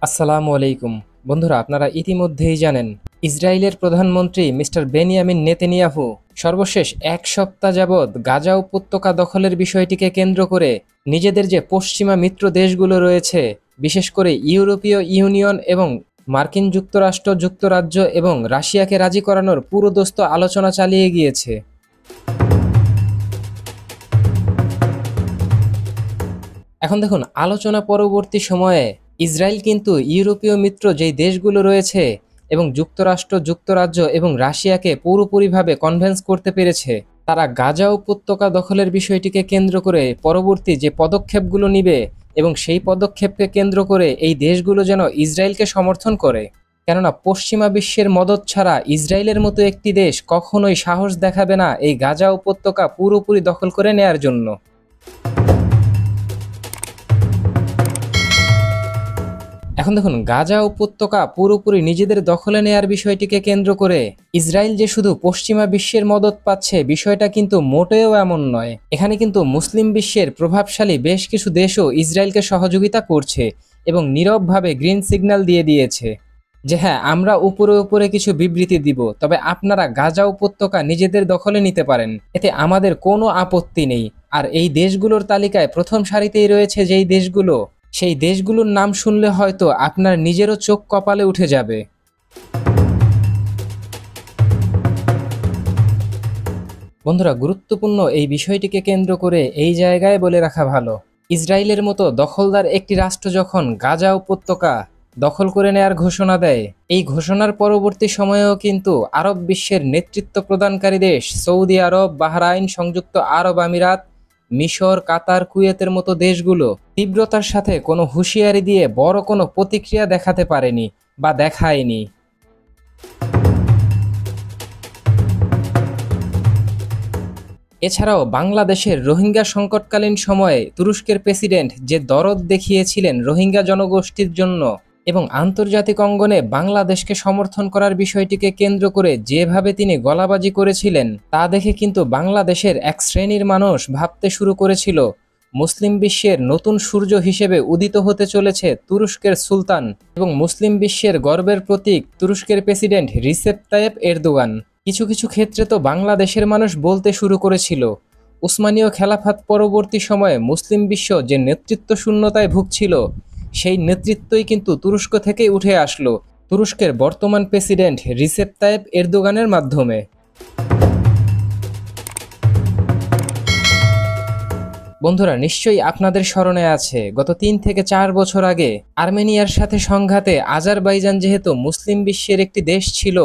আসসালামু আলাইকুম। বন্ধুরা, আপনারা ইতিমধ্যেই জানেন ইসরায়েলের প্রধানমন্ত্রী মিস্টার বেনিয়ামিন নেতানিয়াহু সর্বশেষ এক সপ্তাহ যাবৎ গাজা উপত্যকা দখলের বিষয়টিকে কেন্দ্র করে নিজেদের যে পশ্চিমা মিত্র দেশগুলো রয়েছে, বিশেষ করে ইউরোপীয় ইউনিয়ন এবং মার্কিন যুক্তরাষ্ট্র, যুক্তরাজ্য এবং রাশিয়াকে রাজি করানোর পুরোদস্ত আলোচনা চালিয়ে গিয়েছে। এখন দেখুন, আলোচনা পরবর্তী সময়ে ইসরায়েল কিন্তু ইউরোপীয় মিত্র যেই দেশগুলো রয়েছে এবং যুক্তরাষ্ট্র, যুক্তরাজ্য এবং রাশিয়াকে পুরোপুরিভাবে কনভিন্স করতে পেরেছে তারা গাজা উপত্যকা দখলের বিষয়টিকে কেন্দ্র করে পরবর্তী যে পদক্ষেপগুলো নিবে এবং সেই পদক্ষেপকে কেন্দ্র করে এই দেশগুলো যেন ইসরায়েলকে সমর্থন করে। কেননা পশ্চিমা বিশ্বের মদদ ছাড়া ইসরায়েলের মতো একটি দেশ কখনোই সাহস দেখাবে না এই গাজা উপত্যকা পুরোপুরি দখল করে নেয়ার জন্য। এখন দেখুন, গাজা উপত্যকা পুরোপুরি নিজেদের দখলে নেয়ার বিষয়টিকে কেন্দ্র করে ইসরায়েল যে শুধু পশ্চিমা বিশ্বের মদদ পাচ্ছে, বিষয়টা কিন্তু মোটেও এমন নয়। এখানে কিন্তু মুসলিম বিশ্বের প্রভাবশালী বেশ কিছু দেশও ইসরায়েলকে সহযোগিতা করছে এবং নীরবভাবে গ্রিন সিগন্যাল দিয়ে দিয়েছে যে হ্যাঁ, আমরা উপরে উপরে কিছু বিবৃতি দিব, তবে আপনারা গাজা উপত্যকা নিজেদের দখলে নিতে পারেন, এতে আমাদের কোনো আপত্তি নেই। আর এই দেশগুলোর তালিকায় প্রথম সারিতেই রয়েছে যেই দেশগুলো, সেই দেশগুলোর নাম শুনলে হয়তো আপনার নিজেরও চোখ কপালে উঠে যাবে। বন্ধুরা, গুরুত্বপূর্ণ এই বিষয়টিকে কেন্দ্র করে এই জায়গায় বলে রাখা ভালো, ইসরায়েলের মতো দখলদার একটি রাষ্ট্র যখন গাজা উপত্যকা দখল করে নেয়ার ঘোষণা দেয়, এই ঘোষণার পরবর্তী সময়েও কিন্তু আরব বিশ্বের নেতৃত্ব প্রদানকারী দেশ সৌদি আরব, বাহরাইন, সংযুক্ত আরব আমিরাত, মিশর, কাতার, কুয়েতের মতো দেশগুলো তীব্রতার সাথে কোনো হুঁশিয়ারি দিয়ে বড় কোনো প্রতিক্রিয়া দেখাতে পারেনি বা দেখায়নি। এছাড়াও বাংলাদেশের রোহিঙ্গা সংকটকালীন সময়ে তুরস্কের প্রেসিডেন্ট যে দরদ দেখিয়েছিলেন রোহিঙ্গা জনগোষ্ঠীর জন্য এবং আন্তর্জাতিক অঙ্গনে বাংলাদেশকে সমর্থন করার বিষয়টিকে কেন্দ্র করে যেভাবে তিনি গলাবাজি করেছিলেন, তা দেখে কিন্তু বাংলাদেশের এক শ্রেণীর মানুষ ভাবতে শুরু করেছিল মুসলিম বিশ্বের নতুন সূর্য হিসেবে উদিত হতে চলেছে তুরস্কের সুলতান এবং মুসলিম বিশ্বের গর্বের প্রতীক তুরস্কের প্রেসিডেন্ট রিসেপ তাইয়েপ এরদোগান। কিছু কিছু ক্ষেত্রে তো বাংলাদেশের মানুষ বলতে শুরু করেছিল উসমানীয় খেলাফত পরবর্তী সময়ে মুসলিম বিশ্ব যে নেতৃত্ব শূন্যতায় ভুগছিল, সেই নেতৃত্বই কিন্তু তুরস্ক থেকেই উঠে আসলো তুরস্কের বর্তমান প্রেসিডেন্ট রিসেপ তাইয়েপ এরদোগানের মাধ্যমে। বন্ধুরা, নিশ্চয়ই আপনাদের স্মরণে আছে গত 3 থেকে 4 বছর আগে আর্মেনিয়ার সাথে সংঘাতে আজারবাইজান যেহেতু মুসলিম বিশ্বের একটি দেশ ছিল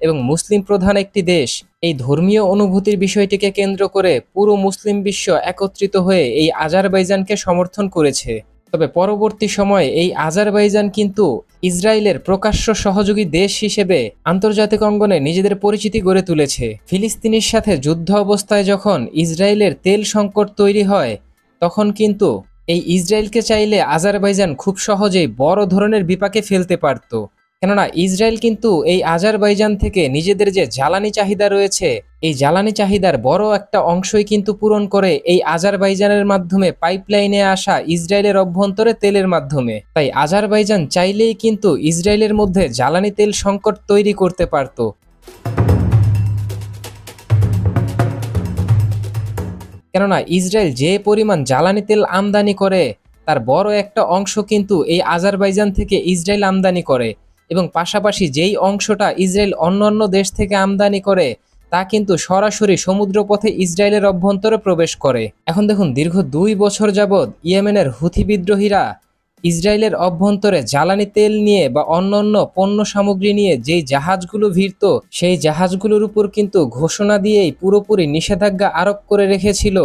এবং মুসলিম প্রধান একটি দেশ, এই ধর্মীয় অনুভূতির বিষয়টিকে কেন্দ্র করে পুরো মুসলিম বিশ্ব একত্রিত হয়ে এই আজারবাইজানকে সমর্থন করেছে। তবে পরবর্তী সময়ে এই আজারবাইজান কিন্তু ইসরায়েলের প্রকাশ্য সহযোগী দেশ হিসেবে আন্তর্জাতিক অঙ্গনে নিজেদের পরিচিতি গড়ে তুলেছে। ফিলিস্তিনের সাথে যুদ্ধ অবস্থায় যখন ইসরায়েলের তেল সংকট তৈরি হয়, তখন কিন্তু এই ইসরায়েলকে চাইলে আজারবাইজান খুব সহজেই বড় ধরনের বিপাকে ফেলতে পারত। কেননা ইসরায়েল কিন্তু এই আজারবাইজান থেকে নিজেদের যে জ্বালানি চাহিদা রয়েছে, এই জ্বালানি চাহিদার বড় একটা অংশই কিন্তু পূরণ করে এই আজারবাইজানের মাধ্যমে পাইপলাইনে আসা ইসরায়েলের অভ্যন্তরে তেলের মাধ্যমে। তাই আজারবাইজান চাইলেই কিন্তু ইসরায়েলের মধ্যে জ্বালানি তেল সংকট তৈরি করতে পারত। কেননা ইসরায়েল যে পরিমাণ জ্বালানি তেল আমদানি করে, তার বড় একটা অংশ কিন্তু এই আজারবাইজান থেকে ইসরায়েল আমদানি করে এবং পাশাপাশি যেই অংশটা ইসরায়েল অন্যান্য দেশ থেকে আমদানি করে, তা কিন্তু সরাসরি সমুদ্রপথে ইসরায়েলের অভ্যন্তরে প্রবেশ করে। এখন দেখুন, দীর্ঘ 2 বছর যাবৎ ইয়েমেনের হুথি বিদ্রোহীরা ইসরায়েলের অভ্যন্তরে জ্বালানি তেল নিয়ে বা অন্যান্য পণ্য সামগ্রী নিয়ে যেই জাহাজগুলো ভিড়ত, সেই জাহাজগুলোর উপর কিন্তু ঘোষণা দিয়েই পুরোপুরি নিষেধাজ্ঞা আরোপ করে রেখেছিল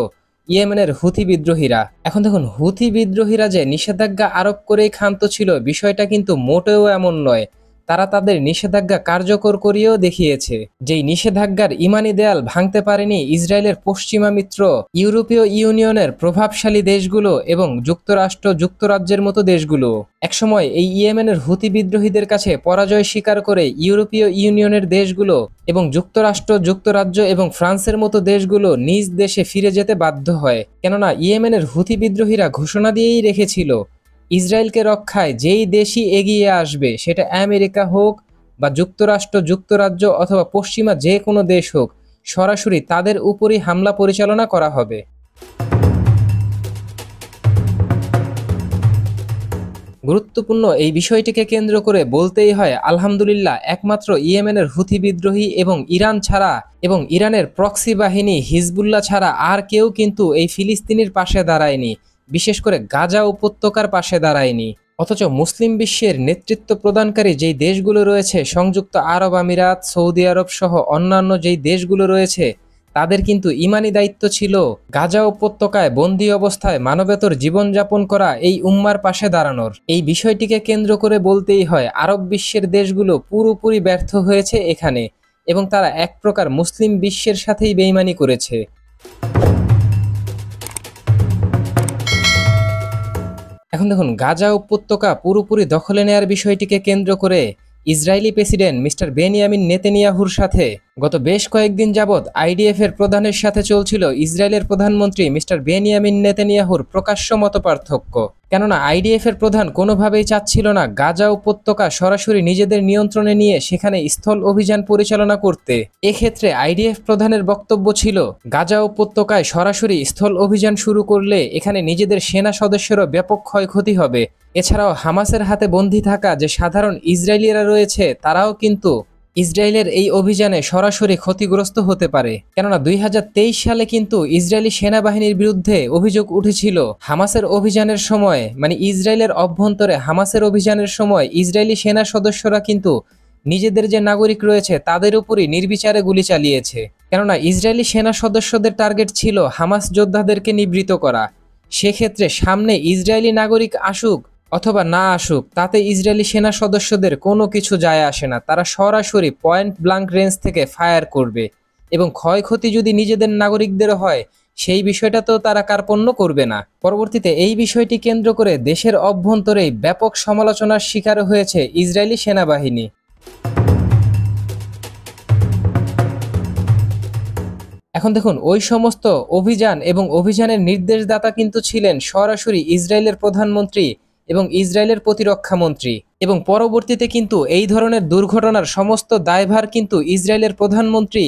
ইয়েমেনের হুথি বিদ্রোহীরা। এখন দেখুন, হুথি বিদ্রোহীরা যে নিষেধাজ্ঞা আরোপ করেই ক্ষান্ত ছিল, বিষয়টা কিন্তু মোটেও এমন নয়। তারা তাদের নিষেধাজ্ঞা কার্যকর করিয়েও দেখিয়েছে। যেই নিষেধাজ্ঞার ইমানি দেয়াল ভাঙতে পারেনি ইসরায়েলের পশ্চিমা মিত্র ইউরোপীয় ইউনিয়নের প্রভাবশালী দেশগুলো এবং যুক্তরাষ্ট্র, যুক্তরাজ্যের মতো দেশগুলো। একসময় এই ইয়েমেনের হুথি বিদ্রোহীদের কাছে পরাজয় স্বীকার করে ইউরোপীয় ইউনিয়নের দেশগুলো এবং যুক্তরাষ্ট্র, যুক্তরাজ্য এবং ফ্রান্সের মতো দেশগুলো নিজ দেশে ফিরে যেতে বাধ্য হয়। কেননা ইয়েমেনের হুথি বিদ্রোহীরা ঘোষণা দিয়েই রেখেছিল ইসরায়েলকে রক্ষায় যেই দেশই এগিয়ে আসবে, সেটা আমেরিকা হোক বা যুক্তরাষ্ট্র, যুক্তরাজ্য অথবা পশ্চিমা যে কোনো দেশ হোক, সরাসরি তাদের উপরই হামলা পরিচালনা করা হবে। গুরুত্বপূর্ণ এই বিষয়টিকে কেন্দ্র করে বলতেই হয়, আলহামদুলিল্লাহ, একমাত্র ইয়েমেনের হুথি বিদ্রোহী এবং ইরান ছাড়া এবং ইরানের প্রক্সি বাহিনী হিজবুল্লাহ ছাড়া আর কেউ কিন্তু এই ফিলিস্তিনির পাশে দাঁড়ায়নি, বিশেষ করে গাজা উপত্যকার পাশে দাঁড়ায়নি। অথচ মুসলিম বিশ্বের নেতৃত্ব প্রদানকারী যেই দেশগুলো রয়েছে, সংযুক্ত আরব আমিরাত, সৌদি আরব সহ অন্যান্য যেই দেশগুলো রয়েছে, তাদের কিন্তু ইমানি দায়িত্ব ছিল গাজা উপত্যকায় বন্দী অবস্থায় মানবেতর জীবনযাপন করা এই উম্মার পাশে দাঁড়ানোর। এই বিষয়টিকে কেন্দ্র করে বলতেই হয়, আরব বিশ্বের দেশগুলো পুরোপুরি ব্যর্থ হয়েছে এখানে, এবং তারা এক প্রকার মুসলিম বিশ্বের সাথেই বেইমানি করেছে। এখন দেখুন, গাজা উপত্যকা পুরোপুরি দখলে নেয়ার বিষয়টিকে কেন্দ্র করে ইসরায়েলি প্রেসিডেন্ট মিস্টার বেনিয়ামিন নেতানিয়াহুর সাথে গত বেশ কয়েকদিন যাবৎ আইডিএফ এর প্রধানের সাথে চলছিল ইসরায়েলের প্রধানমন্ত্রী মিস্টার বেনিয়ামিন নেতানিয়াহুর প্রকাশ্য মতপার্থক্য। কেননা আইডিএফ এর প্রধান কোনোভাবেই চাচ্ছিল না গাজা উপত্যকা সরাসরি নিজেদের নিয়ন্ত্রণে নিয়ে সেখানে স্থল অভিযান পরিচালনা করতে। এক্ষেত্রে আইডিএফ প্রধানের বক্তব্য ছিল, গাজা উপত্যকায় সরাসরি স্থল অভিযান শুরু করলে এখানে নিজেদের সেনা সদস্যেরও ব্যাপক ক্ষয়ক্ষতি হবে। এছাড়াও হামাসের হাতে বন্দী থাকা যে সাধারণ ইসরায়েলিরা রয়েছে, তারাও কিন্তু ইসরায়েলের এই অভিযানে সরাসরি ক্ষতিগ্রস্ত হতে পারে। কেননা 2023 সালে কিন্তু ইসরায়েলি সেনাবাহিনীর বিরুদ্ধে অভিযোগ উঠেছিল, হামাসের অভিযানের সময়, মানে ইসরায়েলের অভ্যন্তরে হামাসের অভিযানের সময় ইসরায়েলি সেনা সদস্যরা কিন্তু নিজেদের যে নাগরিক রয়েছে তাদের উপরই নির্বিচারে গুলি চালিয়েছে। কেননা ইসরায়েলি সেনা সদস্যদের টার্গেট ছিল হামাস যোদ্ধাদেরকে নিবৃত করা। সেক্ষেত্রে সামনে ইসরায়েলি নাগরিক আসুক অথবা না আসুক, তাতে ইসরায়েলি সেনা সদস্যদের কোনো কিছু যায় আসে না। তারা সরাসরি পয়েন্ট ব্ল্যাঙ্ক রেঞ্জ থেকে ফায়ার করবে, এবং ক্ষয়ক্ষতি যদি নিজেদের নাগরিকদেরও হয় সেই বিষয়টা তো তারা কার্পণ্য করবে না। পরবর্তীতে এই বিষয়টি কেন্দ্র করে দেশের অভ্যন্তরেই ব্যাপক সমালোচনার শিকার হয়েছে ইসরায়েলি সেনাবাহিনী। এখন দেখুন, ওই সমস্ত অভিযান এবং অভিযানের নির্দেশদাতা কিন্তু ছিলেন সরাসরি ইসরায়েলের প্রধানমন্ত্রী এবং ইসরায়েলের প্রতিরক্ষা মন্ত্রী, এবং পরবর্তীতে কিন্তু এই ধরনের দুর্ঘটনার সমস্ত দায়ভার কিন্তু ইসরায়েলের প্রধানমন্ত্রী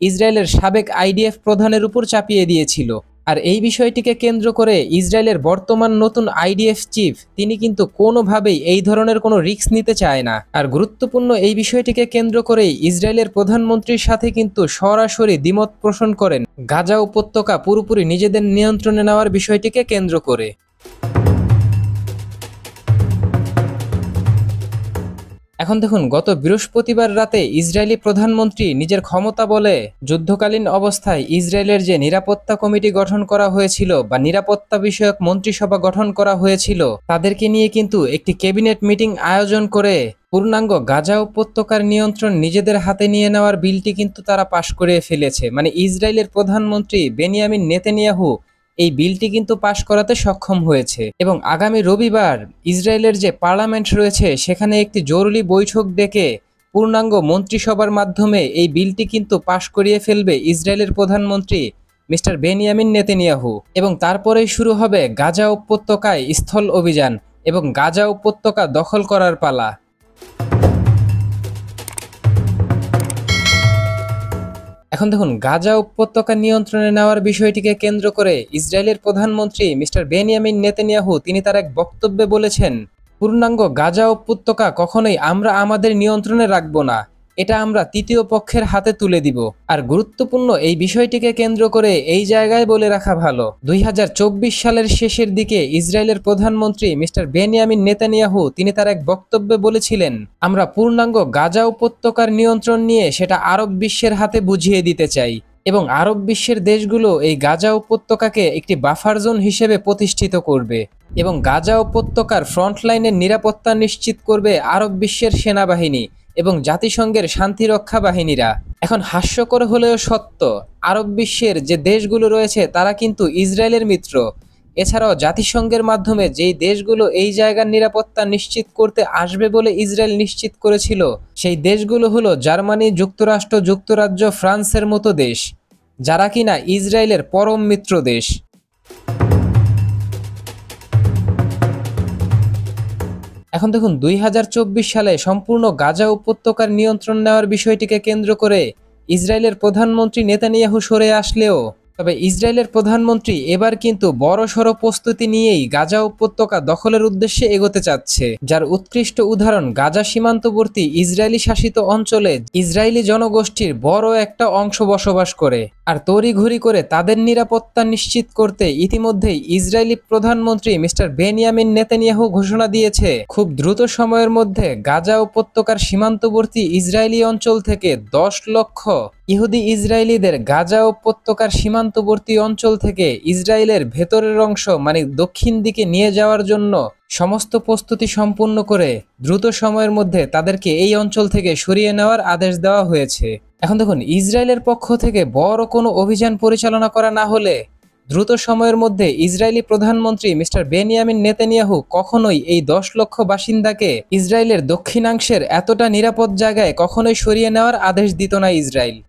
ইসরায়েলের সাবেক আইডিএফ প্রধানের উপর চাপিয়ে দিয়েছিল। আর এই বিষয়টিকে কেন্দ্র করে ইসরায়েলের বর্তমান নতুন আইডিএফ চিফ, তিনি কিন্তু কোনোভাবেই এই ধরনের কোনো রিস্ক নিতে চায় না। আর গুরুত্বপূর্ণ এই বিষয়টিকে কেন্দ্র করেই ইসরায়েলের প্রধানমন্ত্রীর সাথে কিন্তু সরাসরি দ্বিমত পোষণ করেন গাজা উপত্যকা পুরোপুরি নিজেদের নিয়ন্ত্রণে নেওয়ার বিষয়টিকে কেন্দ্র করে। এখন দেখুন, গত বৃহস্পতিবার রাতে ইসরায়েলি প্রধানমন্ত্রী নিজের ক্ষমতা বলে যুদ্ধকালীন অবস্থায় ইসরায়েলের যে নিরাপত্তা কমিটি গঠন করা হয়েছিল বা নিরাপত্তা বিষয়ক মন্ত্রিসভা গঠন করা হয়েছিল, তাদেরকে নিয়ে কিন্তু একটি ক্যাবিনেট মিটিং আয়োজন করে পূর্ণাঙ্গ গাজা উপত্যকার নিয়ন্ত্রণ নিজেদের হাতে নিয়ে নেওয়ার বিলটি কিন্তু তারা পাশ করে ফেলেছে। মানে ইসরায়েলের প্রধানমন্ত্রী বেনিয়ামিন নেতানিয়াহু এই বিলটি কিন্তু পাশ করাতে সক্ষম হয়েছে, এবং আগামী রবিবার ইসরায়েলের যে পার্লামেন্ট রয়েছে সেখানে একটি জরুরি বৈঠক ডেকে পূর্ণাঙ্গ মন্ত্রিসভার মাধ্যমে এই বিলটি কিন্তু পাশ করিয়ে ফেলবে ইসরায়েলের প্রধানমন্ত্রী মিস্টার বেনিয়ামিন নেতানিয়াহু, এবং তারপরেই শুরু হবে গাজা উপত্যকায় স্থল অভিযান এবং গাজা উপত্যকা দখল করার পালা। এখন দেখুন, গাজা উপত্যকা নিয়ন্ত্রণে নেওয়ার বিষয়টিকে কেন্দ্র করে ইসরায়েলের প্রধানমন্ত্রী মিস্টার বেনিয়ামিন নেতানিয়াহু তিনি তার এক বক্তব্যে বলেছেন, পূর্ণাঙ্গ গাজা উপত্যকা কখনোই আমরা আমাদের নিয়ন্ত্রণে রাখব না, এটা আমরা তৃতীয় পক্ষের হাতে তুলে দিব। আর গুরুত্বপূর্ণ এই বিষয়টিকে কেন্দ্র করে এই জায়গায় বলে রাখা ভালো, 2024 সালের শেষের দিকে ইসরায়েলের প্রধানমন্ত্রী মিস্টার বেনিয়ামিন নেতানিয়াহু তিনি তার এক বক্তব্যে বলেছিলেন, আমরা পূর্ণাঙ্গ গাজা উপত্যকার নিয়ন্ত্রণ নিয়ে সেটা আরব বিশ্বের হাতে বুঝিয়ে দিতে চাই, এবং আরব বিশ্বের দেশগুলো এই গাজা উপত্যকাকে একটি বাফার জোন হিসেবে প্রতিষ্ঠিত করবে, এবং গাজা উপত্যকার ফ্রন্টলাইনের নিরাপত্তা নিশ্চিত করবে আরব বিশ্বের সেনাবাহিনী এবং জাতিসংঘের শান্তিরক্ষা বাহিনীরা। এখন হাস্যকর হলেও সত্য, আরব বিশ্বের যে দেশগুলো রয়েছে তারা কিন্তু ইসরায়েলের মিত্র। এছাড়াও জাতিসংঘের মাধ্যমে যেই দেশগুলো এই জায়গার নিরাপত্তা নিশ্চিত করতে আসবে বলে ইসরায়েল নিশ্চিত করেছিল, সেই দেশগুলো হলো জার্মানি, যুক্তরাষ্ট্র, যুক্তরাজ্য, ফ্রান্সের মতো দেশ, যারা কিনা ইসরায়েলের পরম মিত্র দেশ। এখন দেখুন 2024 সালে সম্পূর্ণ গাজা উপত্যকার নিয়ন্ত্রণ নেওয়ার বিষয়টিকে কেন্দ্র করে ইসরায়েলের প্রধানমন্ত্রী নেতানিয়াহু সরে আসলেও তবে ইসরায়েলের প্রধানমন্ত্রী এবার কিন্তু বড়সড় প্রস্তুতি নিয়েই গাজা উপত্যকা দখলের উদ্দেশ্যে এগোতে চাচ্ছে, যার উৎকৃষ্ট উদাহরণ গাজা সীমান্তবর্তী ইসরায়েলি শাসিত অঞ্চলে ইসরায়েলি জনগোষ্ঠীর বড় একটা অংশ বসবাস করে। আর তড়িঘড়ি করে তাদের নিরাপত্তা নিশ্চিত করতে ইতিমধ্যেই ইসরায়েলি প্রধানমন্ত্রী মিস্টার বেনিয়ামিন নেতানিয়াহু ঘোষণা দিয়েছে খুব দ্রুত সময়ের মধ্যে গাজা উপত্যকার সীমান্তবর্তী ইসরায়েলি অঞ্চল থেকে 10 লক্ষ ইহুদি ইসরায়েলিদের গাজা উপত্যকার সীমান্তবর্তী অঞ্চল থেকে ইসরায়েলের ভেতরের অংশ মানে দক্ষিণ দিকে নিয়ে যাওয়ার জন্য সমস্ত প্রস্তুতি সম্পূর্ণ করে দ্রুত সময়ের মধ্যে তাদেরকে এই অঞ্চল থেকে সরিয়ে নেওয়ার আদেশ দেওয়া হয়েছে। এখন দেখুন, ইসরায়েলের পক্ষ থেকে বড় কোনো অভিযান পরিচালনা করা না হলে দ্রুত সময়ের মধ্যে ইসরায়েলি প্রধানমন্ত্রী মিস্টার বেনিয়ামিন নেতানিয়াহু কখনোই এই 10 লক্ষ বাসিন্দাকে ইসরায়েলের দক্ষিণাংশের এতটা নিরাপদ জায়গায় কখনোই সরিয়ে নেওয়ার আদেশ দিত না ইসরায়েল।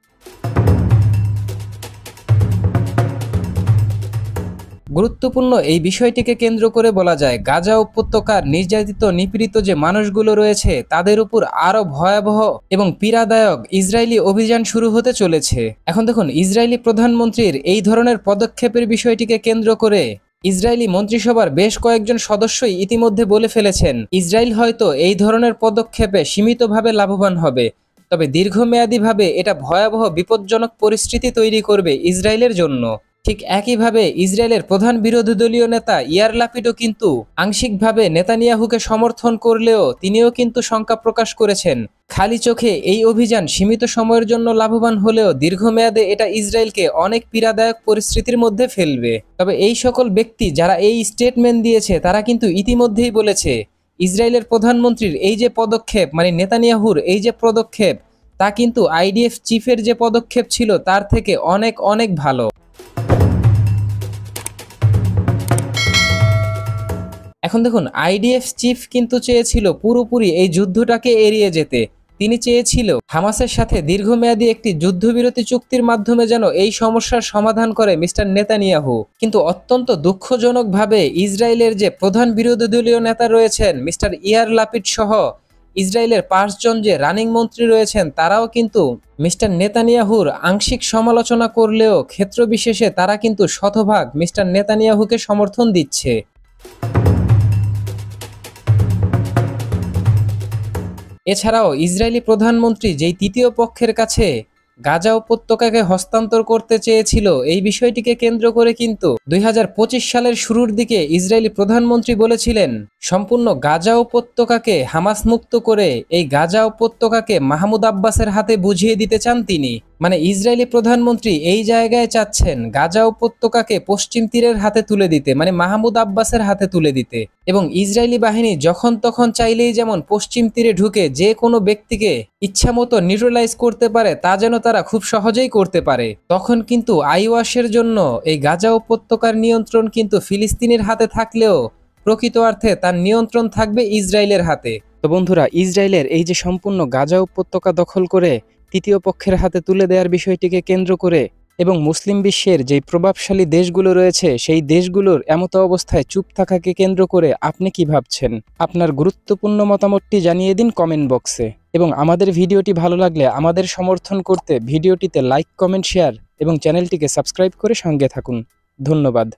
গুরুত্বপূর্ণ এই বিষয়টিকে কেন্দ্র করে বলা যায় গাজা উপত্যকার নির্যাতিত নিপীড়িত যে মানুষগুলো রয়েছে তাদের উপর আরো ভয়াবহ এবং পীড়াদায়ক ইসরায়েলি অভিযান শুরু হতে চলেছে। এখন দেখুন, ইসরায়েলি প্রধানমন্ত্রীর এই ধরনের পদক্ষেপের বিষয়টিকে কেন্দ্র করে ইসরায়েলি মন্ত্রিসভার বেশ কয়েকজন সদস্যই ইতিমধ্যে বলে ফেলেছেন ইসরায়েল হয়তো এই ধরনের পদক্ষেপে সীমিতভাবে লাভবান হবে, তবে দীর্ঘমেয়াদীভাবে এটা ভয়াবহ বিপজ্জনক পরিস্থিতি তৈরি করবে ইসরায়েলের জন্য। ঠিক একইভাবে ইসরায়েলের প্রধান বিরোধী দলীয় নেতা ইয়ার লাপিডও কিন্তু আংশিকভাবে নেতানিয়াহুকে সমর্থন করলেও তিনিও কিন্তু শঙ্কা প্রকাশ করেছেন খালি চোখে এই অভিযান সীমিত সময়ের জন্য লাভবান হলেও দীর্ঘমেয়াদে এটা ইসরায়েলকে অনেক পীড়াদায়ক পরিস্থিতির মধ্যে ফেলবে। তবে এই সকল ব্যক্তি যারা এই স্টেটমেন্ট দিয়েছে তারা কিন্তু ইতিমধ্যেই বলেছে ইসরায়েলের প্রধানমন্ত্রীর এই যে পদক্ষেপ মানে নেতানিয়াহুর এই যে পদক্ষেপ তা কিন্তু আইডিএফ চিফের যে পদক্ষেপ ছিল তার থেকে অনেক অনেক ভালো। এখন দেখুন, আইডিএফ চিফ কিন্তু চেয়েছিল পুরোপুরি এই যুদ্ধটাকে এড়িয়ে যেতে। তিনি চেয়েছিল হামাসের সাথে দীর্ঘমেয়াদী একটি যুদ্ধবিরতি চুক্তির মাধ্যমে যেন এই সমস্যার সমাধান করে মিস্টার নেতানিয়াহু। কিন্তু অত্যন্ত দুঃখজনকভাবে ইসরায়েলের যে প্রধান বিরোধী দলীয় নেতা রয়েছেন মিস্টার ইয়ার লাপিড সহ ইসরায়েলের 5 জন যে রানিং মন্ত্রী রয়েছেন তারাও কিন্তু মিস্টার নেতানিয়াহুর আংশিক সমালোচনা করলেও ক্ষেত্রবিশেষে তারা কিন্তু শতভাগ মিস্টার নেতানিয়াহুকে সমর্থন দিচ্ছে। এছাড়াও ইসরায়েলি প্রধানমন্ত্রী যেই তৃতীয় পক্ষের কাছে গাজা উপত্যকাকে হস্তান্তর করতে চেয়েছিল এই বিষয়টিকে কেন্দ্র করে কিন্তু 2025 সালের শুরুর দিকে ইসরায়েলি প্রধানমন্ত্রী বলেছিলেন সম্পূর্ণ গাজা উপত্যকাকে হামাস মুক্ত করে এই গাজা উপত্যকাকে মাহমুদ আব্বাসের হাতে বুঝিয়ে দিতে চান তিনি। মানে ইসরায়েলি প্রধানমন্ত্রী এই জায়গায় চাচ্ছেন গাজা উপত্যকাকে পশ্চিম তীরের হাতে তুলে দিতে, মানে মাহমুদ আব্বাসের হাতে তুলে দিতে, এবং ইসরায়েলি বাহিনী যখন তখন চাইলেই যেমন পশ্চিম তীরে ঢুকে যে কোনো ব্যক্তিকে ইচ্ছামতো নিউট্রালাইজ করতে পারে তা যেন তারা খুব সহজেই করতে পারে। তখন কিন্তু আইওয়াসের জন্য এই গাজা উপত্যকার নিয়ন্ত্রণ কিন্তু ফিলিস্তিনের হাতে থাকলেও প্রকৃত অর্থে তার নিয়ন্ত্রণ থাকবে ইসরায়েলের হাতে। তো বন্ধুরা, ইসরায়েলের এই যে সম্পূর্ণ গাজা উপত্যকা দখল করে তৃতীয় পক্ষের হাতে তুলে দেওয়ার বিষয়টিকে কেন্দ্র করে এবং মুসলিম বিশ্বের যেই প্রভাবশালী দেশগুলো রয়েছে সেই দেশগুলোর এমতো অবস্থায় চুপ থাকাকে কেন্দ্র করে আপনি কি ভাবছেন? আপনার গুরুত্বপূর্ণ মতামতটি জানিয়ে দিন কমেন্ট বক্সে। এবং আমাদের ভিডিওটি ভালো লাগলে আমাদের সমর্থন করতে ভিডিওটিতে লাইক, কমেন্ট, শেয়ার এবং চ্যানেলটিকে সাবস্ক্রাইব করে সঙ্গে থাকুন। ধন্যবাদ।